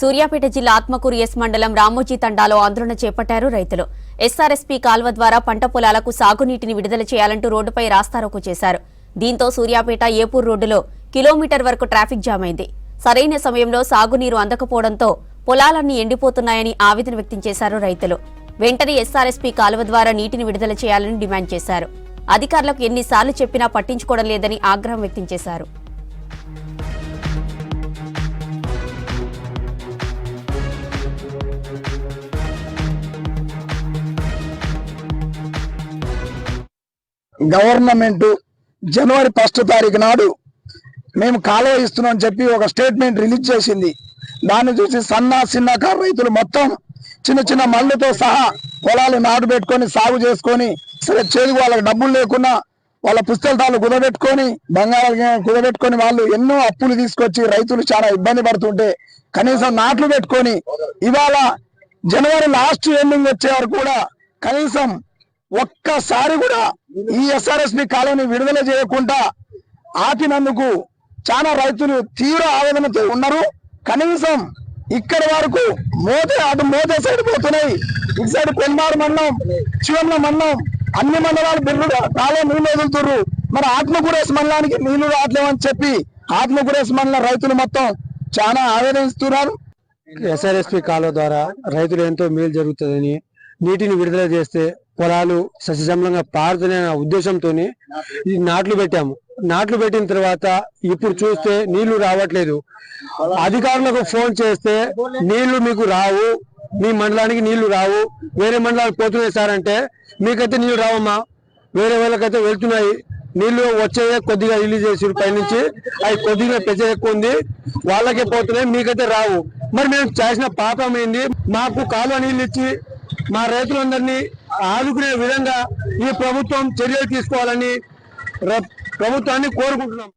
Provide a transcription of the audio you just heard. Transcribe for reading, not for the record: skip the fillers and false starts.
సూర్యాపేట జిల్లా ఆత్మకూరు ఎస్ మండలం రామోజీ తండాలో ఆందోళన చేపట్టారు రైతులు. ఎస్ఆర్ఎస్పీ కాల్వ ద్వారా పంట పొలాలకు సాగునీటిని విడుదల చేయాలంటూ రోడ్డుపై రాస్తారోకో చేశారు. దీంతో సూర్యాపేట ఏపూర్ రోడ్డులో కిలోమీటర్ వరకు ట్రాఫిక్ జామ్ అయింది. సరైన సమయంలో సాగునీరు అందకపోవడంతో పొలాలన్నీ ఎండిపోతున్నాయని ఆవేదన వ్యక్తం చేశారు రైతులు. వెంటనే ఎస్ఆర్ఎస్పీ కాలువ ద్వారా నీటిని విడుదల చేయాలని డిమాండ్ చేశారు. అధికారులకు ఎన్నిసార్లు చెప్పినా పట్టించుకోవడం లేదని ఆగ్రహం వ్యక్తం చేశారు. గవర్నమెంట్ జనవరి 1 తారీఖు నాడు మేము కాలువ ఇస్తున్నాం చెప్పి ఒక స్టేట్మెంట్ రిలీజ్ చేసింది. దాన్ని చూసి చిన్నకారు రైతులు మొత్తం చిన్న చిన్న మళ్ళుతో సహా పొలాలు నాటు పెట్టుకొని సాగు చేసుకొని సరే చేదుకు వాళ్ళకి డబ్బులు లేకున్నా వాళ్ళ పుస్తకాలు కుదబెట్టుకొని బంగారాలు కుదబెట్టుకొని వాళ్ళు ఎన్నో అప్పులు తీసుకొచ్చి రైతులు చాలా ఇబ్బంది పడుతుంటే కనీసం నాట్లు పెట్టుకొని ఇవాళ జనవరి లాస్ట్ ఎండింగ్ వచ్చే వరకు కూడా కనీసం ఒక్కసారి కూడా ఈ ఎస్ఆర్ఎస్పీ కాలువని విడుదల చేయకుండా ఆపినందుకు చాలా రైతులు తీవ్ర ఆవేదనతో ఉన్నారు. కనీసం ఇక్కడ వరకు మోతే సైడ్ పోతున్నాయి. ఇటు సైడ్ పెన్మార్ మండలం, శివంల మండలం, అన్ని మండలాలు బిర్రుగా కాలువ నీళ్లు వదులుతున్నారు. మరి ఆత్మకూరేస్ మండలానికి నీళ్లు రావట్లేమని చెప్పి ఆత్మకూరేస్ మండలం రైతులు మొత్తం చాలా ఆవేదనిస్తున్నారు. ఎస్ఆర్ఎస్పీ కాలువ ద్వారా రైతులు ఎంతో మేలు జరుగుతుందని, నీటిని విడుదల చేస్తే పొలాలు సస్యశ్యామలంగా పారుతున్న ఉద్దేశంతో ఈ నాట్లు పెట్టాము. నాట్లు పెట్టిన తర్వాత ఇప్పుడు చూస్తే నీళ్లు రావట్లేదు. అధికారులకు ఫోన్ చేస్తే నీళ్లు మీకు రావు, మీ మండలానికి నీళ్లు రావు, వేరే మండలాలు పోతున్నాయి సార్ అంటే మీకైతే నీళ్లు రావమ్మా, వేరే వాళ్ళకైతే వెళ్తున్నాయి. నీళ్లు వచ్చే కొద్దిగా రిలీజ్ చేసి పైనుంచి అవి కొద్దిగా పెద్ద ఎక్కువ ఉంది, వాళ్ళకే పోతున్నాయి, మీకైతే రావు. మరి మేము చేసిన పాపం ఏంది? మాకు కాలువ నీళ్ళు ఇచ్చి మా రైతులందరినీ ఆదుకునే విధంగా ఈ ప్రభుత్వం చర్యలు తీసుకోవాలని ప్రభుత్వాన్ని కోరుకుంటున్నాం.